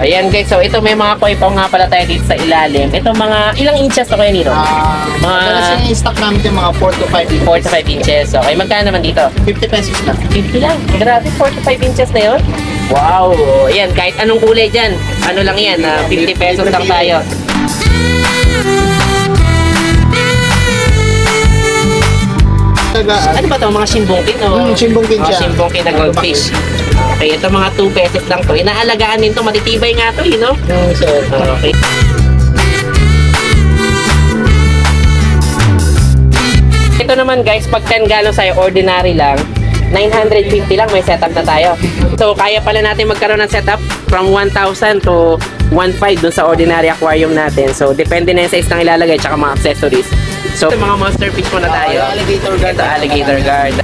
Ayan guys, so ito may mga koi pao nga pala tayo dito sa ilalim. Ito mga ilang inches to kayo nito? Mga yung stock namin yung mga 4 to 5 inches. 4 to 5 inches. Okay, magkano naman dito? 50 pesos lang. 50 lang. Grabe, 4 to 5 inches na yun. Wow! Ayan, kahit anong kulay dyan. Ano lang yan, 50 pesos lang tayo. Ano ba ito? Mga shimbongkin o? Shimbongkin siya. Shimbongkin na goldfish. Okay, ito mga 2 pesos lang to. Inaalagaan din to, matitibay nga to, no? Okay. Ito naman guys, pag 10 gallons tayo, ordinary lang, 950 lang, may setup na tayo. So, kaya pala natin magkaroon ng setup from 1,000 to 1,500 dun sa ordinary aquarium natin. So, depende na yung size ng ilalagay tsaka mga accessories. So, mga monster fish muna tayo. Alligator guard. Ito, alligator guard.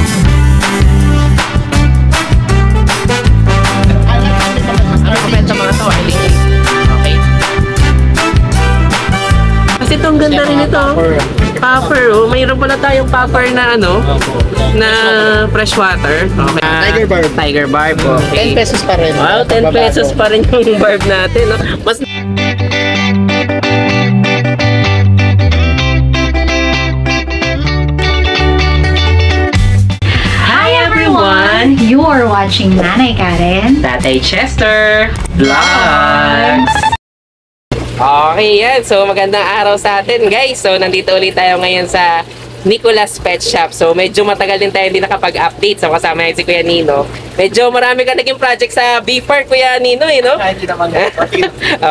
Ano komento mga to? Okay. Kasi itong ganda rin ito. Popper, oh. Mayroon pala tayong popper na ano, na freshwater. Okay. Tiger barb. Tiger barb, okay. 10 pesos pa rin. Wow, 10 pesos pa rin yung barb natin. No? Mas... Hi everyone! You're watching Nanay Karen, Tatay Chester Vlogs! Okay, yan. So, magandang araw sa atin, guys. So, nandito ulit tayo ngayon sa Nicolas Pet Shop. So, medyo matagal din tayo hindi nakapag-update. So, kasama natin si Kuya Nino. Medyo marami ka naging project sa Beefpark, Kuya Nino, eh, no? Hindi naman.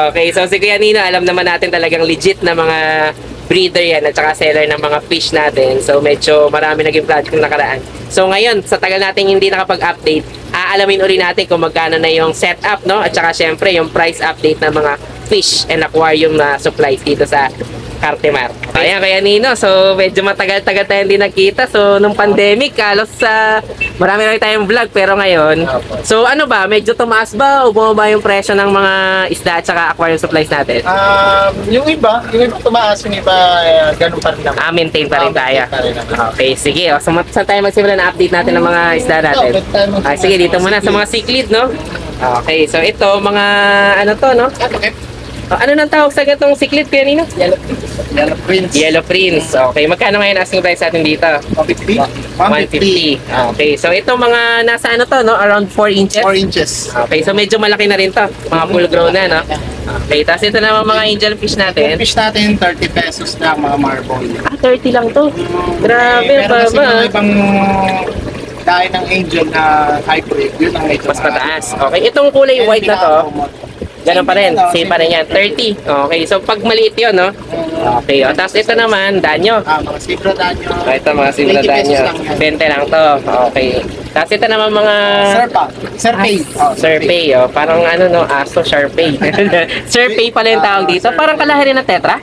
Okay, so si Kuya Nino, alam naman natin talagang legit na mga breeder yan at saka seller ng mga fish natin. So, medyo marami naging project na nakaraan. So, ngayon, sa tagal natin hindi nakapag-update, aalamin uli natin kung magkano na yung setup, no? At saka, syempre, yung price update ng mga fish and aquarium na supplies dito sa Cartimar. Ayan, Kuya Nino. So, medyo matagal-tagal tayo hindi nakita. So, nung pandemic, halos sa marami na tayong vlog. Pero ngayon, so ano ba? Medyo tumaas ba o bumaba yung presyo ng mga isda at saka aquarium supplies natin? Yung iba tumaas, yung iba ganun pa rin naman. Maintain pa rin tayo. Okay, sige. O, so, saan tayo magsimula na update natin ng mga isda natin? Sige, dito muna sa mga cichlid, no? Okay, so ito, mga ano to, no? Ano nang tawag sa gatong cichlid, Kuya Nino? Yellow Prince. Yellow Prince. Okay, magkano ngayon asking price natin dito? 150. 150. Okay, so ito mga nasa ano to, no? Around 4 inches? 4 inches. Okay, so medyo malaki na rin to. Mga full grown na, no? Okay, tapos ito naman mga angel fish natin. Yung fish natin, 30 pesos na mga marble. 30 lang to. Grabe, Meron kasi mga baba. ibang dahil ng angel na hybrid, yun ang medyo Mas mataas. Okay, itong kulay white na to, ganun pa rin. Same pa rin yan. 30. Okay, so pag maliit yun, no? Okay, o. Tapos ito naman, danyo. Mga Sibra danyo. Ito, mga simula 20 pesos danyo. lang yan. 20 lang to. Okay. Tapos ito naman mga... Serpay. Survey, oh. Parang ano, no? Aso, Sharpay. Survey pala yung tawag dito. Parang kalahari ng tetra?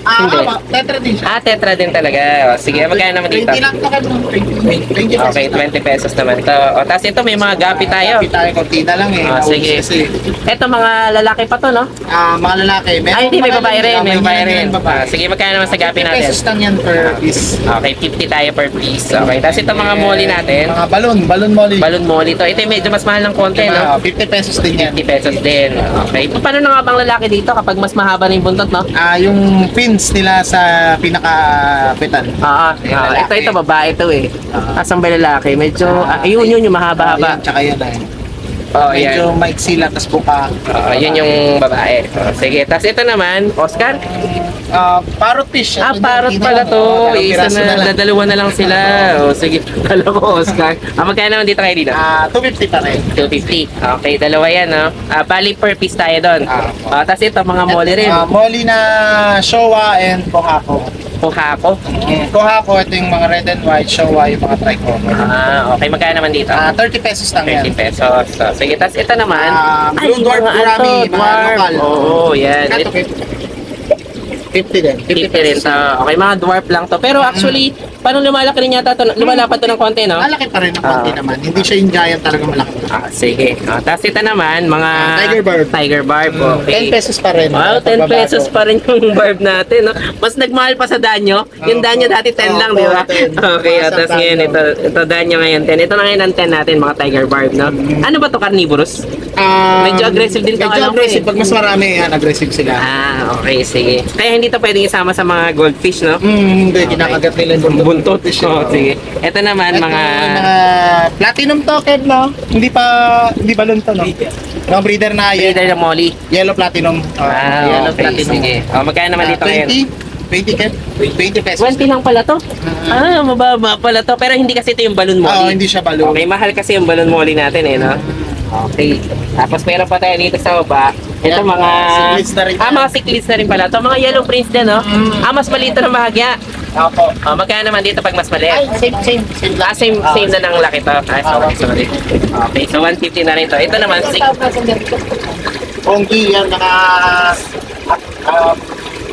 Hindi. Tetra din siya. Tetra din talaga. O, sige, magkano naman dito? 20 lang to kayo. 20 pesos. Okay, 20 pesos naman to. O, tapos ito, may mga gapi tayo. Gapi tayo, kontina lang eh. Sige. Ito, mga lalaki pa to, no? Mga lalaki. Ay, hindi, may babae rin. May babae rin. Sige, magkano naman sa gapi 50 natin? pesos lang yan per piece. Okay, 50 tayo per piece. Okay, tapos ito mga molly natin. Mga balon molly. Balon molly to. Ito yung medyo mas mahal ng konti, no? 50 pesos din yan. 50 pesos din. Okay. Paano na nga bang lalaki dito kapag mas mahaba na yung buntot, no? Yung pins nila sa pinaka-petan. Ito babae ito eh. Asang ba lalaki? Medyo, yun yung mahaba-haba. Tsaka yan eh. Yan. Medyo maiksi lang, tas buka. Yun yung babae. Sige, tapos ito naman, Oscar? Parrot fish. Parrot pala to. Isa na, dalawa na lang sila. Sige, kala ko Oscar. Magkano naman dito kayo dito? 250 pa rin. 250. Okay, dalawa yan, no? Bali per piece tayo doon. Tapos ito, mga molly rin. Molly na Showa and Pohako. Pohako? Pohako, ito yung mga red and white. Showa yung mga tricolor. Okay, magkano naman dito? 30 pesos lang yan. 30 pesos. So, sige, tapos ito naman. Blue dwarf gurami, mga local. Oo, yan. 50 din. 50 rin to. Okay, mga dwarf lang to. Pero actually, paano lumalaki rin yata to? Lumalapad to ng konti, no? Malaki pa rin ang konti naman. Hindi siya yung giant talaga malaki. Sige. Tapos ito naman, mga Tiger Barb. Okay. 10 pesos pa rin. Wow, 10 pesos pa rin yung barb natin. No? Mas nagmahal pa sa danyo. Yung danyo dati 10 lang, di ba? 10. Okay, tapos ngayon, ito danyo ngayon 10. Ito na ngayon ang 10 natin, mga Tiger Barb. No? Ano ba to, carnivorous? Medyo aggressive din to. Medyo aggressive. Pag mas marami, yan, aggressive sila. Okay, sige. Kaya hindi to pwedeng isama sa mga goldfish, no? Hindi, kinakagat nila yung Buntot. Sige. Ito naman, Ito, mga... platinum token, no? Hindi balon to, no? Mga breeder na Breeder na molly. yellow platinum. Yellow Okay, platinum. sige. Magkano naman dito ngayon? 20 Kev? 20 pesos. 20 lang pala to? Mababa pala to. Pero hindi kasi ito yung balloon Oo, molly. hindi siya balon. Okay, mahal kasi yung balloon molly natin eh, no? Okay. Tapos meron pa tayo dito sa baba. Ito Yan, mga... cichlids na rin yan. mga cichlids na rin pala. Ito mga yellow prince din, no? Mas maliit na bahagya. Opo. Magkano naman dito pag mas Ay, maliit? same lang. Same na ng laki to. Sorry. Okay, so 150 na rin to. Ito naman, Onggi, yan,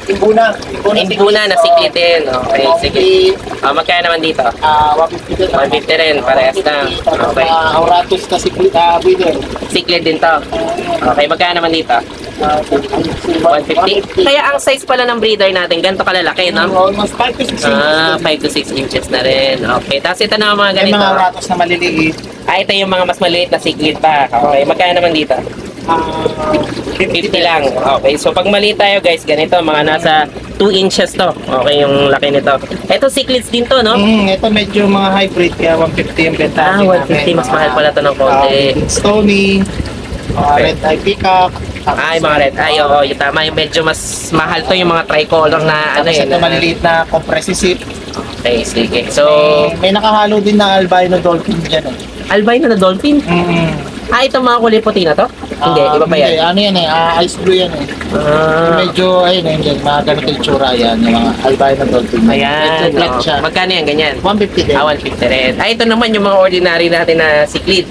Timbuna. Timbuna na cichlid din. Okay, sige. Magkano naman dito? 150 din. 150 rin, parehas lang. Okay. Auratus na breeder. Cichlid din to. Okay, magkano naman dito? 150. Kaya ang size pala ng breeder natin, ganito kalalaki, no? Almost 5 to 6 inches. 5 to 6 inches na rin. Okay, tapos ito na mga May ganito. mga auratus na maliliit. Ito yung mga mas maliit na cichlid pa. Okay, magkano naman dito? 50 lang. Okay, so pag maliit tayo guys, ganito, mga nasa 2 inches to. Okay, yung laki nito. Ito cichlids din to, no? Ito medyo mga hybrid, kaya 150 yung benta. 150, mas mahal pala to ng konti. Stony, red eye peacock. Ay, mga red eye, oo, yung tama, yung medyo mas mahal to yung mga tricolor na ano Tapos yun. ito maliliit na comprehensive. Okay, sige. So, May nakahalo din na albino dolphin dyan. albino na dolphin. Itong mga kulay puti na to? Hindi, iba pa yan. Hindi, ano yan ice blue yan Medyo, ayun yan, mga ganito yung tsura yan, yung mga albino dolphin. Ayan. Medyo flat siya. Magkano yan, ganyan? 150 din. 150 rin. Ito naman yung mga ordinary natin na cichlid.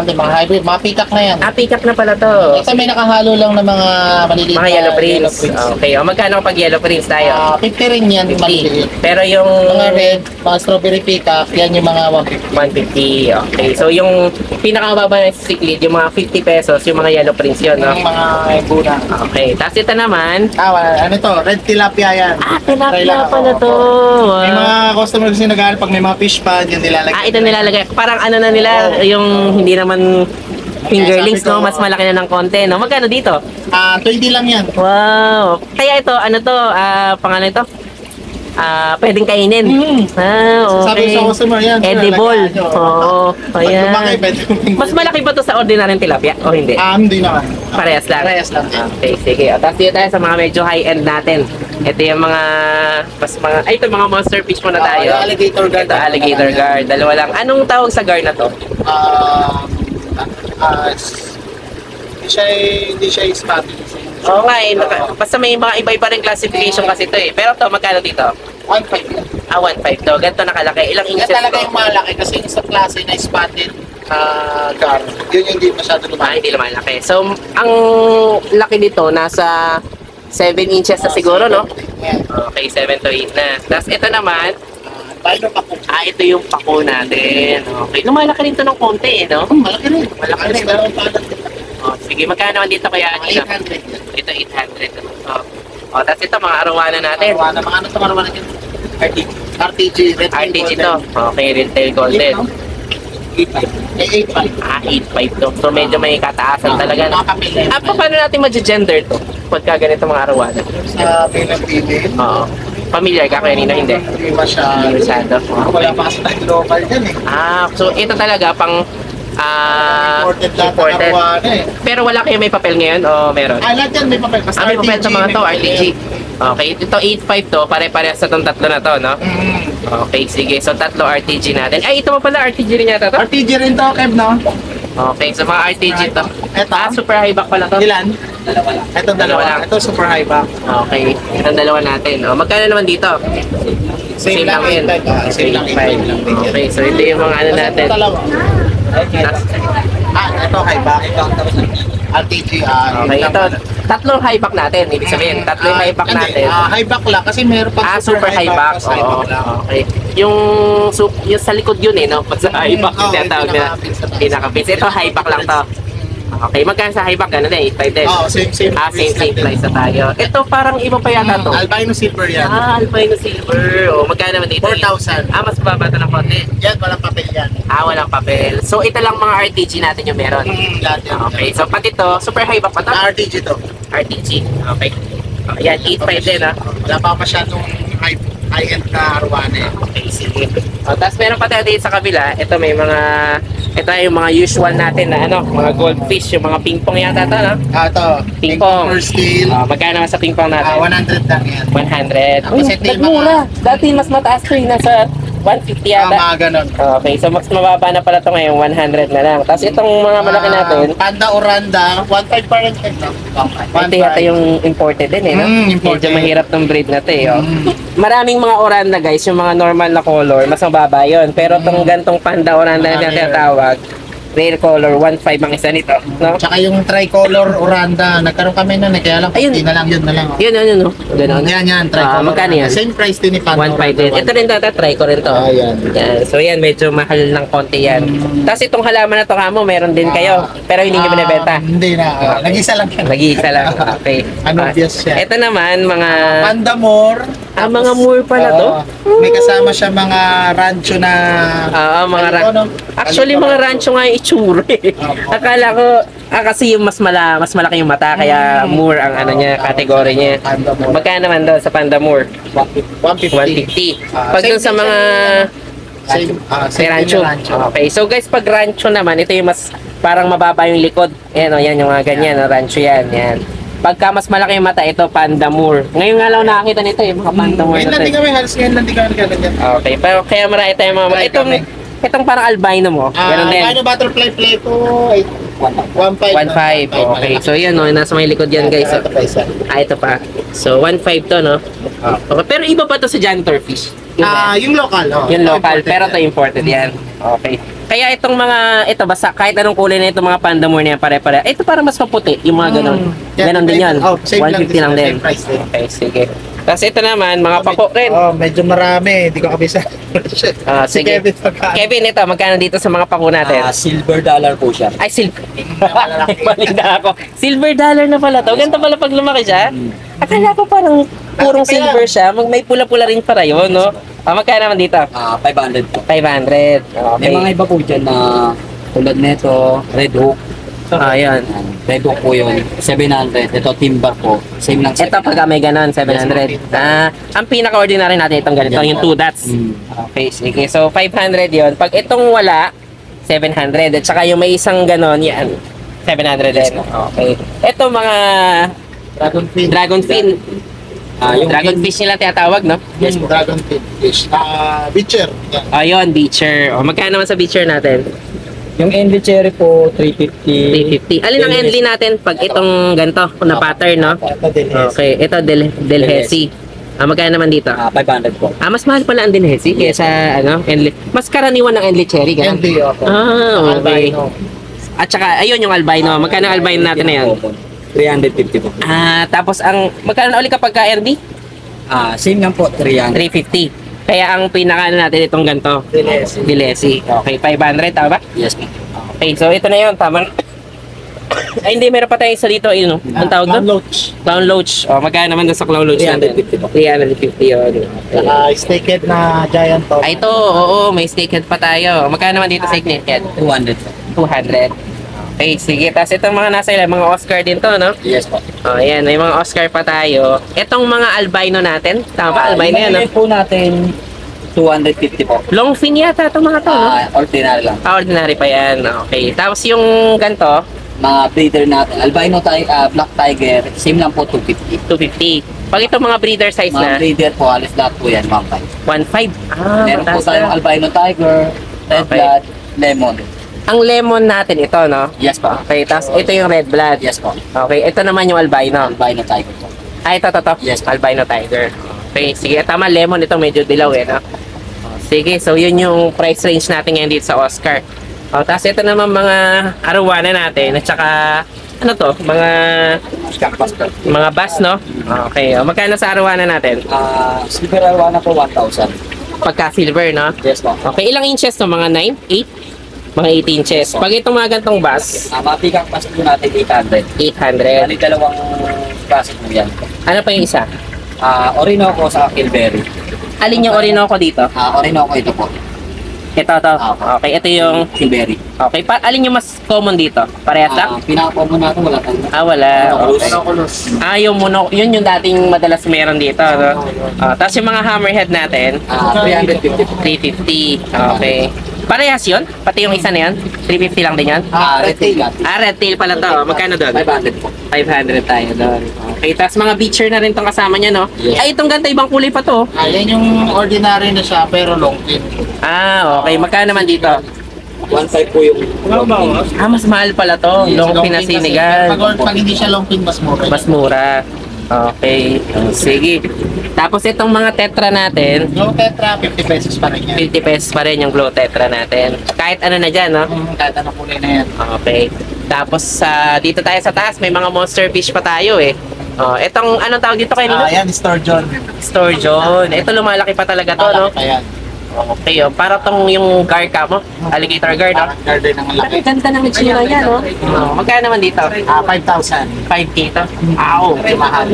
May mga hybrid, mga peacock na yan. Pick-up na pala to. Ito may nakahalo lang na mga maliliit Mga na yellow prince. Okay, magkano pag yellow prince tayo? 50 rin yan, 50. maliliit. Pero yung Mga red, mga strawberry peacock, yan yung mga 150. 150. Okay, so yung pinakamababa na cichlid, yung mga 50 pesos, yung mga yellow prince yun, no? Yung mga buna. Okay, tapos ito naman. Ano to? Red tilapia yan. Tilapia pala to. May mga customers kasi nag pag may mga fish pan, yun nilalagay. Ito nilalagay. Parang ano na nila, yung hindi naman fingerlings, no? Mas malaki na ng konti, no? Magkano dito? 20 lang yan. Wow! Kaya ito, ano to, pangalan ito? Pwedeng kainin. Sabi Okay. sa customer yan. Edible. Oo. Pag Ayan. lumaki, pwede Mas malaki ba to sa ordinaryong tilapia? O hindi? Hindi naman. Parehas lang. Parehas lang. Okay, sige. Tapos dito tayo sa mga medyo high-end natin. Ito yung mga, ito mga monster fish muna tayo. Yung alligator guard. Ito, alligator guard. Dalawa lang. Anong tawag sa guard na to? Hindi siya spotty. Oo nga eh. Basta may mga iba-iba rin classification kasi ito eh. Pero to, magkano dito? 1.5 lang. 1.5 to. Ganito nakalaki. Ilang Yan inches talaga to? yung malaki kasi yung sa klase na spotted guard. Yun yung hindi masyado lumaki. Hindi lumalaki. So, ang laki nito, nasa 7 inches na siguro, no? Yan. Okay, 7 to 8 na. Tapos ito naman, Bino pa po. ito yung pako natin. Okay, lumalaki rin to ng konti, eh, no? Malaki rin. Malaki rin. Dalawang palad din. Sige, magkano naman dito kaya? Mga Ano? 800. Ito, 800. Tapos ito, mga arawana natin. Mga ano itong arawana dyan? RTG. Red Tail RTG Golden. to. Okay, red tail golden. 8.5. 8.5 to. So, medyo may kataasan talaga. No? Nakakapili. Paano natin ma-gender to? Pagka ganito mga arawana. Sa Pinapili. Oo. Familiar ka kaya nino? Hindi. Hindi masyado. Hindi masyado. Wala pa kasi tayong local dyan eh. So ito talaga pang Imported lahat ng imported. arawana eh. Pero wala kayo may papel ngayon o meron? Lahat yan may papel. Basta May papel sa mga may to, papel RTG. yan. Okay, ito 8.5 to, pare-parehas sa itong tatlo na to, no? Okay, sige. So, tatlo RTG natin. Ay, ito mo pala, RTG rin yata to? RTG rin to, Kev, no? Okay, so mga RTG to. Ito. Super high back pala to. Ilan? Dalawa lang. Ito Dalawa lang. dalawa. Ito super high back. Okay, itong dalawa natin. Magkano naman dito? Same lang yun. 8.5. Same lang 8.5 lang din yan. Okay, so ito yung mga ano natin. Ito dalawa. Tas- Ito high back. RTG. Okay, ito, tatlong high back natin. Ibig sabihin, tatlong high back natin. High back lang kasi meron pa Super high back. tapos high Oo, back lang. okay. yung sa likod yun no? Sa high back yung tinatawag na pinaka-pins. Ito high back lang to. Okay, magkano sa high back? Ganun din, 8.5 din. Same. Same price na tayo. Ito parang iba pa yata to. Albino silver yan. Albino silver. Magkano naman dito? 4,000. Mas baba ito ng konti. Yan, walang papel yan. Walang papel. So, ito lang mga RTG natin yung meron. Lahat yan. Okay, so pati to, super high back pa to? RTG to. RTG. Okay. Yan, 8.5 din Wala pa masyadong high-end na arwane. Okay, sige. Tapos meron pa tayo dito sa kabila. Ito may ito yung mga usual natin na mga goldfish, yung mga ping-pong yata ito, no? Ito. Ping-pong. First steel. Magkano sa ping-pong natin? 100 lang yan. 100. Tapos ito yung Nagmura. Dati mas mataas to nasa 150 yata. Mga ganon. Okay, so mas mababa na pala ito ngayon, 100 na lang. Tapos itong mga malaki natin, Panda Oranda, 1.5 pa rin. ito yata yung imported din no? Imported. Medyo mahirap tong breed na ito Maraming mga Oranda guys, yung mga normal na color, mas mababa yun. Pero itong gantong Panda Oranda na tinatawag, rare color, 1.5 ang isa nito, no? Tsaka yung tricolor Oranda, nagkaroon kami nun, kaya lang, Ayun. 50 na lang, yun na lang. Yun, no? Ganon. Yan, tricolor. Magkano yan? Same price din ni Panda 1.5 din. Ito rin data, try ko rin to. Yan. So yan, medyo mahal ng konti yan. Tapos itong halaman na to kamo, meron din kayo. Pero hindi nyo binibenta. Hindi na. Nag-isa lang yan. Nag-iisa lang. Okay. Obvious siya. Ito naman, mga... Panda More. mga Moor pala to? May kasama siya mga rancho na... mga ano? Actually, mga rancho nga yung itsura Akala ko, kasi yung mas malaki yung mata, kaya Moor ang category niya. Panda More. Magkano naman doon sa Panda Moor? 150. 150. Pag doon sa mga... Sa rancho. Okay, so guys, pag rancho naman, ito yung mas parang mababa yung likod. Yan yung mga ganyan, rancho yan. Pagka mas malaki yung mata, ito Panda Moor. Ngayon nga lang nakakita nito mga Panda Moor Ngayon na lang din to. kami, halos ngayon lang din kami ganyan. Okay, pero kaya marami tayong mga... Itong parang albino mo, ganun din. Albino butterfly pleto, 1.5. 1.5. Okay, so yan nasa may likod yan guys. Ito pa isa. Ito pa. So 1.5 to, no? Okay, pero iba pa to sa janitor fish. Yung local. Yung local, pero to imported yan. Okay. Kaya itong ito basta kahit anong kulay na itong mga Panda Moor na yan, pare-pare. Ito para mas maputi, yung mga ganun. Ganon din yan. 150 lang din. Okay, sige. Tapos ito naman, mga pako rin. Medyo marami. Hindi ko kabisa. Si Sige. Kevin pagkaan. Kevin, ito, magkano dito sa mga pako natin? Silver dollar po siya. Ay, silver. Balik na ako. Silver dollar na pala to. Ganito pala pag lumaki siya. Akala ko parang purong silver siya. May pula-pula rin para yun, no? Magkano naman dito? 500 po. 500. Okay. May mga iba po dyan na tulad nito, Red Hook. Ayan. Red Hook po yun, 700. Ito, Timber po. Same lang. Ito pag may ganon, 700. Ang pinaka-ordinary natin itong ganito, yung 2 dots. Okay, sige. So, 500 yon. Pag itong wala, 700. At saka yung may isang ganon, yan. 700 din. Okay. Ito mga dragon fin. Yung dragon fish nila tinatawag, no? Yes, dragon fish. Beacher. Yan. Ayun, beacher. Magkano naman sa beacher natin? Yung Envy Cherry po, 350. 350. Alin ang endly natin pag itong ganito, na pattern, no? Ito din. Okay, ito Delhesi. Magkano naman dito? 500 po. Mas mahal pala ang Delhesi kaysa endly. Mas karaniwan ng endly cherry, ganun. Hindi ako. Okay. At saka, ayun yung albino. Magkano ang albino natin na yan? 350 po. Tapos magkano na ulit kapag ka ND? Same nga po, 300. 350. Kaya ang pinaka natin itong ganito. Delhesi. Okay, 500, tama ba? Yes po. Okay, so ito na yun, tama. Ay, hindi, meron pa tayong isa dito, yun, no? Ang tawag doon? Clown Loach. Magkano naman doon sa Clown Loach natin? 350 yun. Okay. Steakhead na giant top. Ito, oo, may steakhead pa tayo. Magkano naman dito sa steakhead? 200 po. 200. Okay, sige. Tapos itong mga nasa ilan, mga Oscar din to, no? Yes po. Ayan, may mga Oscar pa tayo. Itong mga albino natin, tama ba? Albino yan, no? Yung po natin, 250 po. Long fin yata itong mga to, no? Ordinary lang. Ordinary pa yan. Okay. Tapos yung ganito, Mga breeder natin, albino black tiger, same lang po, 250. 250. Pag itong mga breeder size Mga na, breeder po, alis lahat po yan, 1.5. 1.5. Meron po mataas tayong na. albino tiger, red Okay. blood, lemon. Ang lemon natin ito, no? Yes po. Okay, tapos ito yung red blood. Yes po. Okay, ito naman yung albino. Albino tiger po. Ito. Yes. Albino tiger. Okay, sige. Tama, lemon. Ito medyo dilaw, no? Sige, so yun yung price range natin ngayon dito sa Oscar. Tapos ito naman mga arowana natin. At saka, ano to? Mga bass, no? Okay, magkano sa arowana natin? Silver arowana po, 1,000. pagka silver, no? Yes po. Okay, ilang inches to? Mga 9? 8? Mga 8 inches. Pag itong mga gantong bass, Mga pick-up pass po natin 800. 800. Bali dalawang klase po yan. Ano pa yung isa? Orinoco sa Kilberry. Alin yung Orinoco dito? Orinoco ito po. Ito, to. Okay, ito yung... Kilberry. Okay, alin yung mas common dito? Parehas lang? Pinaka-common natin wala tayong Wala. Okay. Monoculus. Yung yun yung dating madalas meron dito, no? Tapos yung mga hammerhead natin, 350. 350. Okay. Parehas yun? Pati yung isa na yun? 350 lang din yan? Red tail natin. Red tail pala to. Magkano doon? 500 po. 500 tayo doon. Okay, tapos mga beacher na rin tong kasama niya, no? Yes. Ay, itong ganito, ibang kulay pa to. Yan yung ordinary na siya, pero long pin. Okay. Magkano naman dito? 1.5 po yung Mas mahal pala to. Long pin pinasinigan. kasi, pag hindi siya long pin, mas mura. Mas mura. Okay. Sige. Tapos itong mga tetra natin, Yung tetra, 50 pesos pa rin yan. 50 pesos pa rin yung glow tetra natin. Kahit ano na dyan, no? Kahit anong kulay na yan. Okay. Tapos dito tayo sa taas, may mga monster fish pa tayo eh. Itong anong tawag dito kayo nito? Yan, Sturgeon. Sturgeon. Ito lumalaki pa talaga to, no? Malaki pa yan. Okay, para tong yung garka mo, alligator guard, no? Parang garden ng laki. Ay, ganda ng itsura niya, no? Magkano naman dito? 5,000. 5K to? Medyo mahal.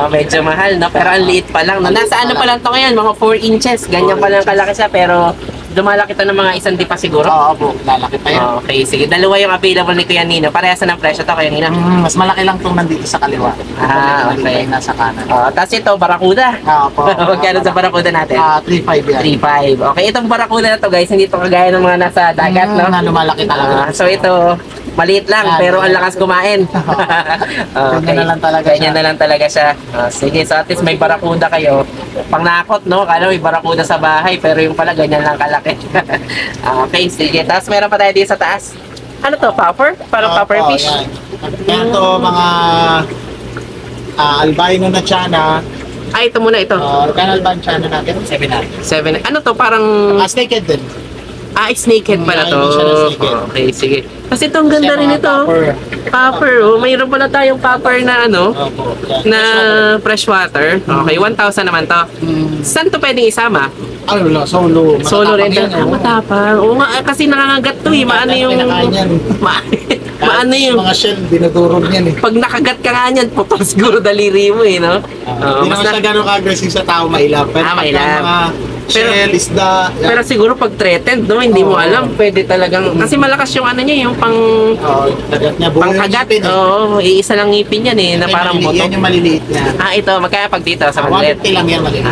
Medyo mahal, no? Pero ang liit pa lang. No? Nasa ano pa lang to ngayon? Mga 4 inches. Ganyan pa lang kalaki siya, pero lumalaki to ng mga 1 pa siguro. Oo po, lalaki pa yan. Okay, sige. Dalawa yung available ni Kuya Nino. Parehas na ng presyo to, Kuya Nino. Mas malaki lang itong nandito sa kaliwa. Okay. Nasa kanan. Tapos ito, Barracuda. Po. Magkano sa Barracuda natin? 3,500 yan. 3.5. Okay, itong Barracuda na to guys, hindi to kagaya ng mga nasa dagat, no? Na lumalaki talaga. So ito, maliit lang, pero ang lakas kumain. Ganyan na lang talaga Ganyan siya. na lang talaga siya. Sige, so at least may Barracuda kayo. Pangnakot, no? Kala may Barracuda sa bahay, pero yung pala ganyan lang kalaki. Okay, sige. Tapos meron pa tayo dito sa taas. Ano to, popper? Parang popper fish? Yan to, mga albino na tiana. Ito muna ito. Kan albino tiana natin. 7. Ano to, parang... Snakehead din. Snakehead pala to. Hindi siya na snakehead. Okay, sige. Kasi ito, ang ganda Siya, rin mga ito. popper. Popper, mayroon pala tayong popper na ano, Opo. na freshwater. Okay, 1,000 naman to. Saan to pwedeng isama? Ano lang, solo. Solo rin. Matatapang yan, oh. Matapang. Oo nga, kasi nangangagat to eh. Maano yung... Pinakain yan. Maano yung... Mga shell, dinudurog yan eh. Pag nakagat ka nga niyan, putol siguro daliri mo eh, no? Hindi naman siya gano'ng ka-aggressive sa tao, mailap. Pero mailap. mga shell, isda. yan. Pero siguro pag threatened, no? Hindi mo alam. Pwede talagang... Kasi malakas yung ano niya, yung pang... Dagat niya, buo yung Pangkagat. ngipin eh. Oo, iisa lang ngipin yan eh, na Yan, parang maliliit. buto. Yan yung maliliit niya. Ito, magkaya pag dito sa 150 100. lang yan, maliliit.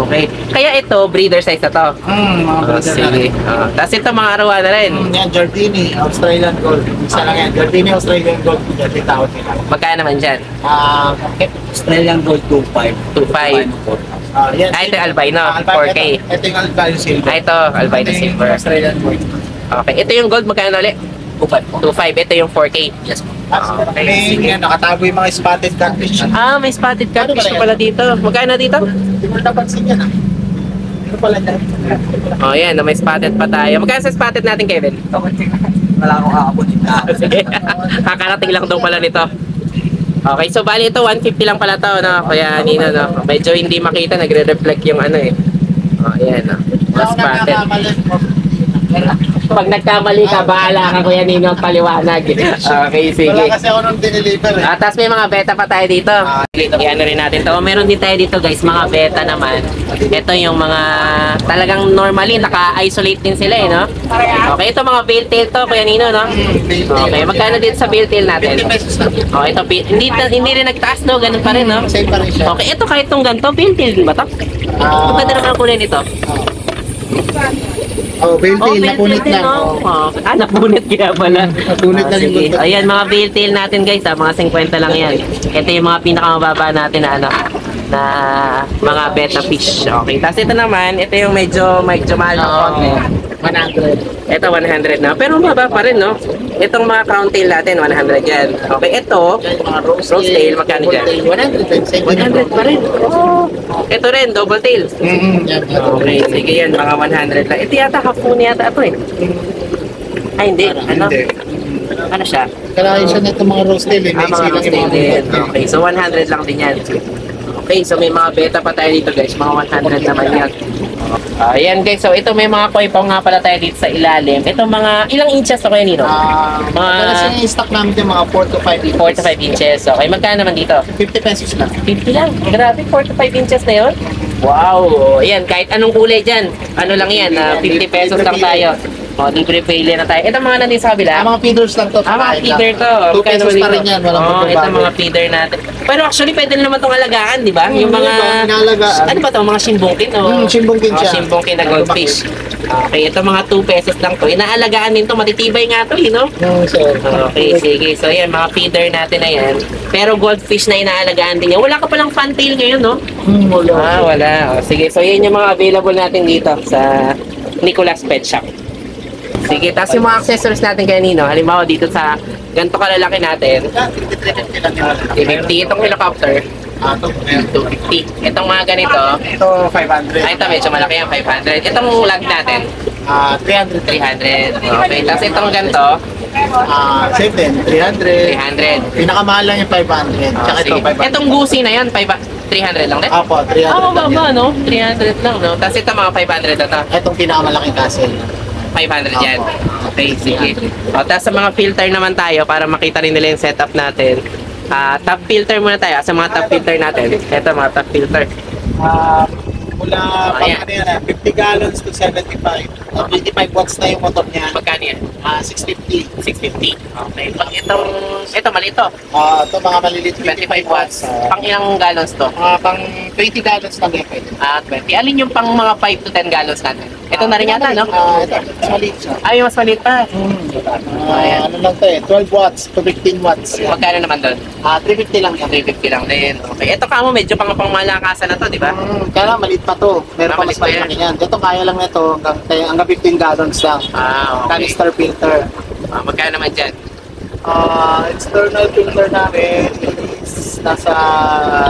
Okay. Kaya ito, breeder size na to. Mga brother na Sige. rin. Tapos ito, mga arawana rin. Yan, Jardini, Australian Gold. Isa lang yan. Jardini, Australian Gold. Yan, tawag nila. Magkano naman dyan? Australian Gold 2.5. 2.5. Yan, Ito yung albino, 4K. Ito yung albino silver. Ito, albino Ito yung silver. Australian Gold. Okay. Ito yung gold, magkano ulit? 2.5 po. 2.5. Ito yung 4K. Yes po. Okay, May sige. yan, nakatago yung mga spotted catfish. May spotted catfish Ano na pala pala dito. Magkano dito? Hindi mo napansin yan ah. Ano pala yan? Yan. May spotted pa tayo. Magkano sa spotted natin, Kevin? Wala akong kakapunin. Sige. Kakarating lang daw pala nito. Okay, so bali ito 150 lang pala to, no? Kaya Nino, no? Medyo hindi makita, nagre-reflect yung ano eh. Ayan, no? Mas spotted. Pag nagkamali ka, bahala ka Kuya Nino at paliwanag. Okay, sige. Wala kasi ako nung dineliver eh. Tapos may mga beta pa tayo dito. Iyan rin natin to. Meron din tayo dito guys, mga beta naman. Ito yung mga talagang normally, naka-isolate din sila eh, no? Okay, ito mga veil tail to, Kuya Nino, no? Okay, magkano dito sa veil tail natin? 50 pesos lang. Okay, ito, hindi rin nagtaas, no? Ganun pa rin, no? Same pa rin siya. Okay, ito kahit tong ganito, veil tail din ba to? Ang ganda naman ang kulay nito. Veil tail, veil napunit tail, lang. no? Napunit kaya pala. Napunit lang yung Sige. buntot. Ayan, mga veil tail natin guys, mga 50 lang yan. Ito yung mga pinakamababa natin na ano, na mga beta fish. Okay, tapos ito naman, ito yung medyo mahal ng konti. 100. Ito 100 na, pero mababa pa rin, no? Itong mga crown tail natin, 100 yan. Okay, ito, Yan, mga rose tail, magkano dyan? 100. 100 pa rin. Ito rin, double tail. Yan. Okay, sige yan, mga 100 lang. Ito yata, half moon yata ito eh. Ay, hindi. Ano? Ano siya? Kalahin siya na itong mga rose tail. Mga rose tail din. Okay, so 100 lang din yan. Okay, so may mga beta pa tayo dito guys. Mga 100 naman yan. Ayan guys, so ito may mga koi pa nga pala tayo dito sa ilalim. Ito mga ilang inches to kayo nino? Madalas yung stock namin yung mga 4 to 5 inches. 4 to 5 inches. Okay, magkano naman dito? 50 pesos lang. 50 lang. Grabe, 4 to 5 inches na yun. Wow! Ayan, kahit anong kulay dyan. Ano lang yan, 50 pesos lang tayo. O, libre pili na tayo. Ito mga nandun sa kabila. Mga feeders lang to. Mga feeder to. 2 pesos pa rin yan. Walang ito magbabago. mga feeder natin. Pero actually, pwede naman itong alagaan, di ba? Yung mga... Inalagaan. Ano ba ito? Mga shimbungkin? Shimbungkin siya. Shimbungkin na goldfish. Okay, ito mga 2 pesos lang to. Inaalagaan din to. Matitibay nga to, no? Sir. Okay, sige. So, yan, mga feeder natin na yan. Pero goldfish na inaalagaan din yan. Wala ka palang fantail ngayon, no? Wala. Wala. O, sige, so yan yung mga available natin dito sa Nicolas Pet Shop. Sige, tapos yung mga accessories natin kanino, halimbawa dito sa ganito kalalaki natin, 350 itong helicopter, Ito, 250. Itong mga ganito, ito 500. ito medyo malaki yan, 500. Itong lag natin, 300. 300. Okay, tapos itong ganito, Same din, 300. 300. Pinakamahal lang yung 500. Tsaka ito, Sige. 500. Itong gusi na yan, 300 lang din? Apo, 300 lang baba, yan. no? 300 lang, no? Tapos ito mga 500 na to. Itong pinakamalaking castle. 500 yan. Opo. Okay, sige. O, tapos sa mga filter naman tayo para makita rin nila yung setup natin. Top filter muna tayo. Sa mga top filter natin. Ito mga top filter. Mula Ayan. 50 gallons to 75. 25 watts na yung motor niya. Magkano yan? 650. 650. Okay. Pag ito mali ito. Ito mga maliliit 25 watts. Pang ilang gallons to? Pang 20 gallons lang yan pwede. 20. Alin yung pang mga 5 to 10 gallons natin? Ito na rin yata, no? Ito, mas maliit siya. Ay, mas maliit pa. Ano lang to 12 watts to 15 watts. Yan. Magkano naman doon? 350 lang yan. 350 lang din. Okay. Ito kamo medyo pang malakasan na to, di ba? Kaya lang, maliit pa to. Meron pa Maliit mas pa yan. malaki yan. Dito kaya lang nito hanggang 15 gallons lang. Okay. Canister filter. Magkano naman dyan? External filter namin is nasa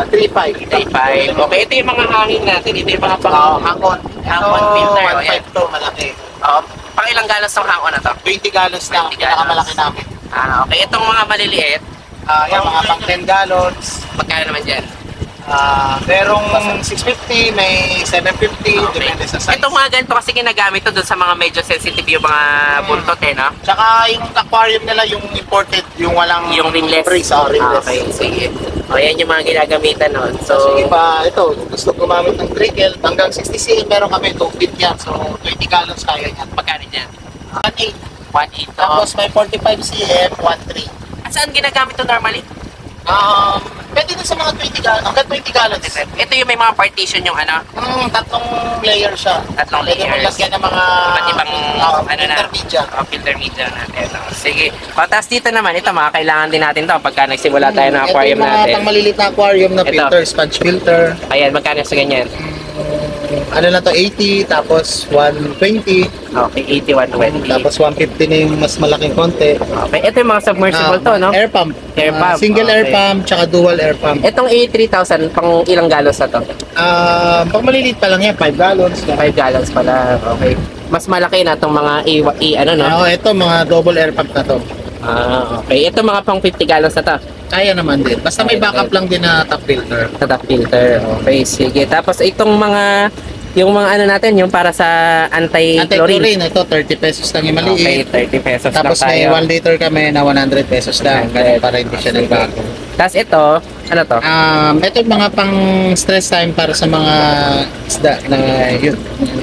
3.5. 3.5. Okay, ito yung mga hangin natin. Ito yung mga pang... Hangon. Hangon filter, oh, yan. 1.5 to, malaki. Pang ilang galos ng hangon na to? 20 gallons lang, 20 pinakamalaki gallons. namin. Okay, itong mga maliliit, Yan, mga pang 10 gallons. magkano naman dyan? Merong 650, may 750, depende sa size. Itong mga ganito kasi ginagamit to doon sa mga medyo sensitive yung mga buntot no? Tsaka yung aquarium nila, yung imported, yung walang Yung ringless. brace, ringless. Okay, sige. O, yan yung mga ginagamitan nun. So, So, iba, ito, gusto gumamit ng trickle, hanggang 60 cm meron kami 2 feet yan. So, 20 gallons kaya yan. magkano dyan? 1.8. 1.8 to. Tapos may 45 cm, 1.3. Saan ginagamit to normally? Pwede din sa mga 20 gallons, hanggang 20 gallons. Ito yung may mga partition yung ano, Tatlong layer siya. Tatlong Pwede mo layers. lagyan ng mga iba't ibang intermediate. filter media natin. Sige. Tapos dito naman, ito mga kailangan din natin to pagka nagsimula tayo ng aquarium Ito yung mga natin. pang maliliit na aquarium na Ito. filter, sponge filter. Ayan, magkano sa ganyan? Ano na to, 80, tapos 120, Okay, 8120. tapos 150 na yung mas malaking konti. Okay, ito yung mga submersible to, no? Air pump. Air pump, Single air okay. pump, tsaka dual air pump. Itong A3000, pang ilang galos na to? Pag maliliit pa lang yan, 5 gallons. 5 gallons pala. Okay. Mas malaki na itong mga ano, no? Ito, mga double air pump na to. Okay. Ito mga pang 50 gallons na to. Kaya naman din. Basta may backup lang din na top filter. Sa top filter. Okay, sige. Tapos itong mga, yung mga ano natin, yung para sa anti-chlorine. Anti-chlorine, ito 30 pesos lang yung Okay, maliit. 30 pesos Tapos lang may tayo. 1 liter kami na 100 pesos lang. 100. Ganun para hindi siya nagbago. Tapos ito, ano to? Ito yung mga pang stress time para sa mga isda na yun,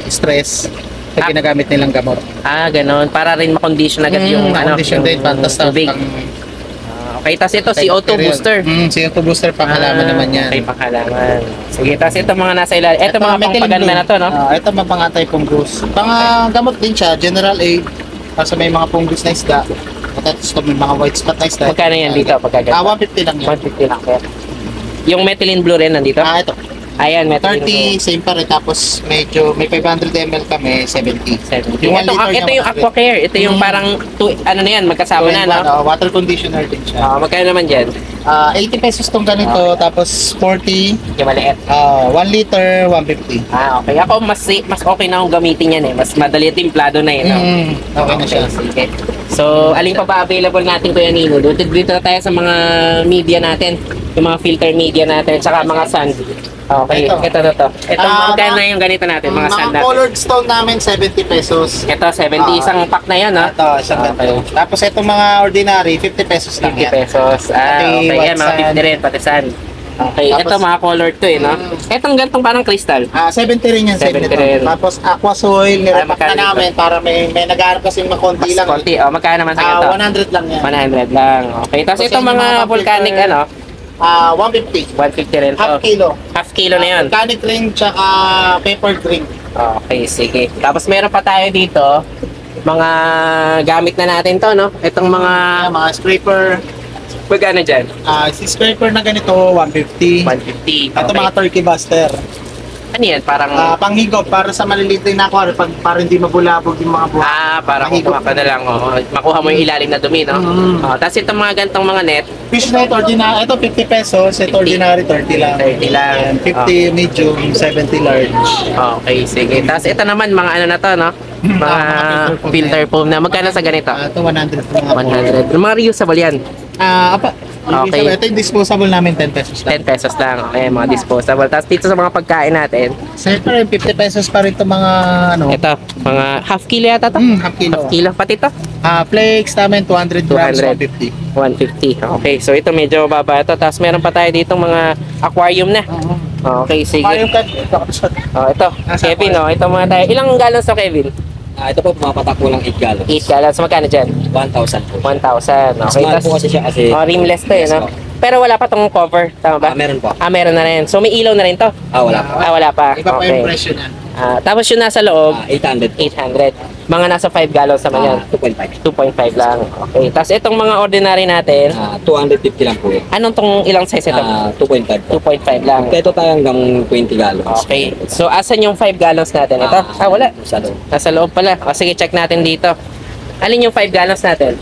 stress. Pag ginagamit nilang gamot. Ganon. Para rin makondition agad yung ano. condition yung din, pantas tubig. Okay, tapos ito, CO2 booster. CO2 booster, panghalaman naman yan. Okay, panghalaman. Sige, tapos ito mga nasa ilalim. Ito mga Methylene pangpaganda blue. na to, no? Ito mga pang-antay fungus. Pang-gamot din siya, general aid. Kasi may mga fungus na isda. At ito may mga white spot na isda. Magkano yan dito pagkaganda? 150 lang yan. 150 lang kaya. Yung methylene blue rin nandito? Ito. Ayan, methylene 30, same pa rin. Tapos medyo, may 500 ml kami, 70. 70. Yung Ito, 1 liter ito niya, yung aqua care. Ito yung parang, ano na yan, magkasama na, no? Water conditioner din siya. Magkano naman dyan? 80 pesos tong ganito, tapos 40, Yung maliit. 1 liter, 150. Okay. Ako, mas okay na akong gamitin yan eh. Mas madali timplado na yun, no? Okay na siya. Sige. So, alin pa ba available natin, Kuya Nino? Dito na tayo sa mga media natin. Yung mga filter media natin, tsaka mga sand. Okay, Ito. ito. Ito, magkano mga- yung ganito natin, mga sand natin? colored stone namin, 70 pesos. Ito, 70, isang pack na yun, no? Ito, isang Okay. ganito. Tapos itong mga ordinary, 50 pesos lang 50 yan. pesos. Pati Okay, white yan, mga sand. 50 rin, pati sand. Okay, Tapos- ito mga colored to eh, no? Itong gantong parang crystal. 70 rin yan, 70 70 rin. Tapos aqua soil, nirepack magkano na namin para may nag-aarap kasi makonti Mas lang. konti, oh, magkano naman sa ganito? 100 lang yan. 100 lang. Okay, tapos Kasi itong yung mga mga volcanic, filter- ano? 150. 150 rin to. Half kilo. Half kilo na yun. Volcanic ring tsaka paper ring. Okay, sige. Tapos meron pa tayo dito, mga gamit na natin to, no? Itong mga, Mga scraper. magkano dyan? Si scraper na ganito, 150. 150. Ito Okay. mga turkey buster. Ano yan? Parang, Panghigop para sa maliliit din na aquarium para hindi mabulabog yung mga buhay. parang Mahigop kukuha ka na lang, oh. Makuha mo yung ilalim na dumi, no? Tapos itong mga gantong mga net, Fish net ordinary, ito 50 pesos, ito 50. ordinary 30 lang. 30 lang. Ayan, 50 medium, 70 large. okay, sige. Tapos ito naman, mga ano na to, no? Mga filter foam na. Magkano sa ganito? Ito 100 po mga 100. Mga reusable yan. Okay. Ito yung disposable namin 10 pesos lang. 10 pesos lang. Okay, mga disposable. Tapos dito sa mga pagkain natin, Siyempre, 50 pesos pa rin ito mga ano. ito, mga half kilo yata to? Half kilo. Half kilo. Pati to? Flakes namin 200 grams, 200. 150. 150. Okay, so ito medyo baba ito. Tapos meron pa tayo ditong mga aquarium na. Okay, sige. Mario card. Oh, ito, Nasa Kevin, oh, ito mga tayo. Ilang gallons to, Kevin? Ito po, pumapatak po lang 8 gallons. 8 gallons. Magkano dyan? 1,000 po. 1,000. Mas Okay, mahal po tapos, kasi siya kasi rimless to, Yes, no? po. Pero wala pa tong cover, tama ba? meron po. Meron na rin. So, may ilaw na rin to? Wala po. Wala pa. Iba pa Okay. yung presyo niya. Tapos yung nasa loob, 800 po. 800. Mga nasa 5 gallons naman yan. 2.5. 2.5 lang. Okay. Tapos itong mga ordinary natin, 250 lang po. anong tong ilang size ito? 2.5 po. 2.5 lang. Ito tayo hanggang 20 gallons. Okay. So, asan yung 5 gallons natin? Ito? Wala. Sa loob. Nasa loob pala. O, sige, check natin dito. Alin yung 5 gallons natin?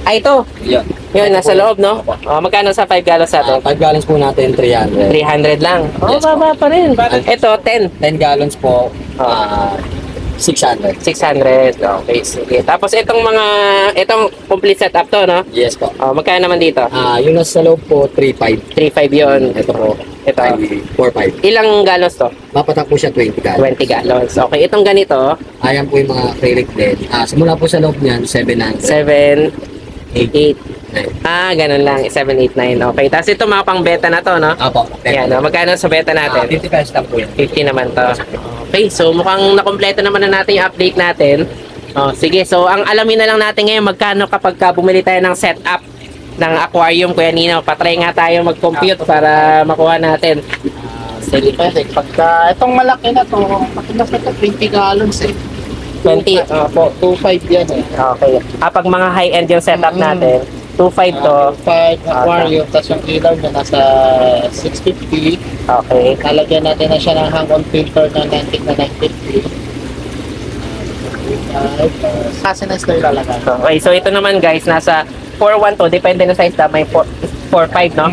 Ito. Yun. Yun, nasa loob, no? O, magkano sa 5 gallons natin? 5 gallons po natin, 300. 300 lang. Oh, Yes, baba pa rin. Ito, 10. 10 gallons po, 600. 600. Okay, sige. Tapos itong complete setup to, no? Yes po. O, magkano naman dito? Yung nasa loob po, 3.5. 3.5 yun. Ito po, Ito. 4.5. Ilang gallons to? Mapatak po siya 20 gallons. 20 gallons. Okay, itong ganito, Ayan po yung mga acrylic din. Simula po sa loob niyan, 700. 7, 8. 9. Ganun lang. 7, 8, 9. Okay. Tapos ito mga pang beta na to, no? Apo. Ayan, no? Magkano sa beta natin? 50 pesos lang po yan. 50 naman to. Okay, so mukhang nakompleto naman na natin yung update natin. Sige, so ang alamin na lang natin ngayon magkano kapag bumili tayo ng setup ng aquarium, Kuya Nino. Patry nga tayo mag-compute para makuha natin. Sige, pwede. Pagka itong malaki na to, pakilas na to, 20 gallons eh. 20. Po, 2.5 yan eh. Okay. Pag mga high-end yung setup natin, 2.5 to. 2.5 aquarium, tapos yung ilaw niya nasa 650. Okay. Lalagyan natin na siya ng hang-on filter na 90 na 950. Kasi na stir lalagay. Okay, so ito naman guys, nasa 4.1 to, depende na size na, may 4.5, no?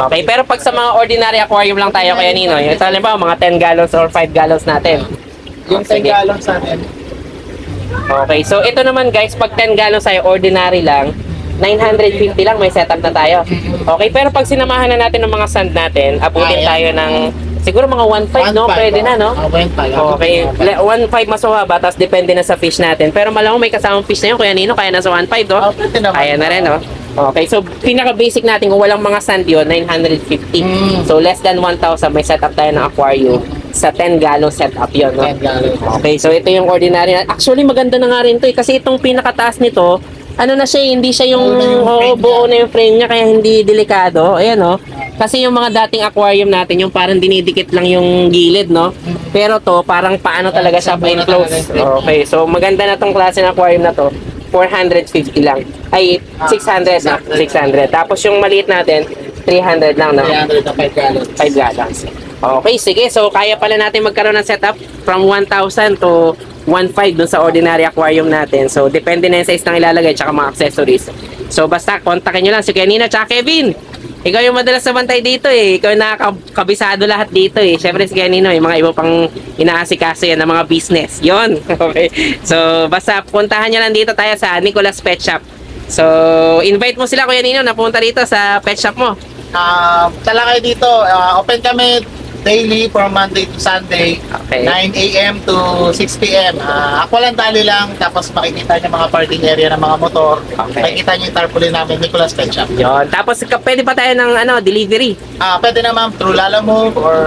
Okay, pero pag sa mga ordinary aquarium lang tayo, Kuya Nino, yung halimbawa mga 10 gallons or 5 gallons natin. Yung 10 Sige. gallons natin, Okay, so ito naman guys, pag 10 gallons tayo, ordinary lang, 950 lang, may setup na tayo. Okay, pero pag sinamahan na natin ng mga sand natin, abutin tayo ng siguro mga 1.5, no? Pwede na, no? 1.5. Okay, 1.5 mas mababa, tapos depende na sa fish natin. Pero malamang may kasamang fish na yun, Kuya Nino, kaya nasa 1.5, no? Pwede naman. Kaya na rin, no? Okay, so pinaka-basic natin, kung walang mga sand yun, 950. So less than 1,000, may setup tayo ng aquarium. Sa 10 gallon setup yun, no? 10 gallons. Okay, so ito yung ordinary. Actually, maganda na nga rin to eh. Kasi itong pinakataas nito, ano na siya, hindi siya yung buo na yung frame niya, kaya hindi delikado. Ayan, no? Kasi yung mga dating aquarium natin, yung parang dinidikit lang yung gilid, no? Pero to, parang paano talaga siya pa-enclose. Okay, so maganda na tong klase ng aquarium na to. 450 lang. Ay, 600 na. 600. Tapos yung maliit natin, 300 lang, no? 300 na 5 gallons. 5 gallons. Okay, sige. So, kaya pala natin magkaroon ng setup from 1,000 to 1.5 dun sa ordinary aquarium natin. So, depende na yung size ng ilalagay tsaka mga accessories. So, basta, kontakin nyo lang si Kuya Nino tsaka Kevin. Ikaw yung madalas na bantay dito eh. Ikaw yung nakakabisado lahat dito eh. Siyempre si Kuya Nino, yung mga iba pang inaasikaso yan ng mga business. Yon. Okay. So, basta puntahan nyo lang dito tayo sa Nicolas Pet Shop. So, invite mo sila Kuya Nino na punta dito sa pet shop mo. Tala kayo dito. Open kami daily from Monday to Sunday, Okay. 9 a.m. to 6 p.m. Akwalan Dali lang, tapos makikita niyo mga parking area ng mga motor. Okay. Makikita niyo yung tarpaulin namin, Nicolas Pet Shop. Yun. Tapos pwede pa tayo ng delivery. Pwede naman through Lalamove or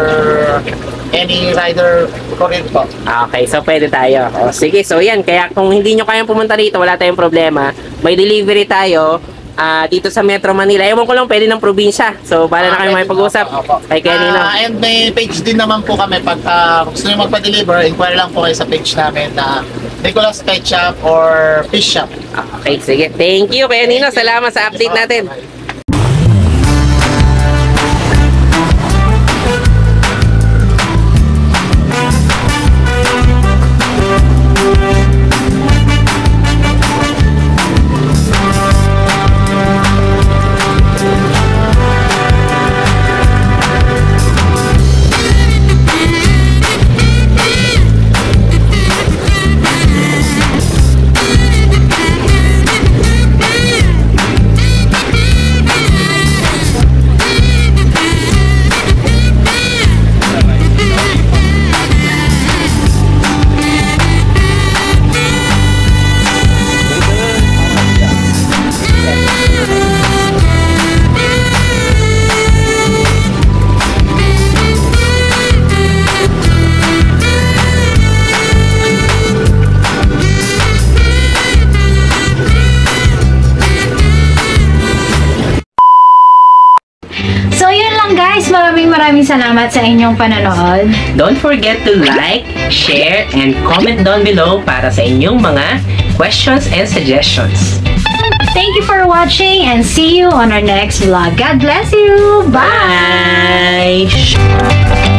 any rider courier po. Okay, so pwede tayo. O, sige, so yan. Kaya kung hindi nyo kayang pumunta rito, wala tayong problema. May delivery tayo dito sa Metro Manila. Ewan ko lang, pwede ng probinsya. So, bala na kayo Pwede, makipag-usap. opo. Kay Kuya Nino. And may page din naman po kami. Pag gusto nyo magpa-deliver, inquire lang po kayo sa page namin na Nicolas Pet Shop or Fish Shop. Okay, sige. Thank you, Kuya Nino. Salamat sa update natin. So yun lang guys, maraming salamat sa inyong panonood. Don't forget to like, share, and comment down below para sa inyong mga questions and suggestions. Thank you for watching and see you on our next vlog. God bless you! Bye! Bye!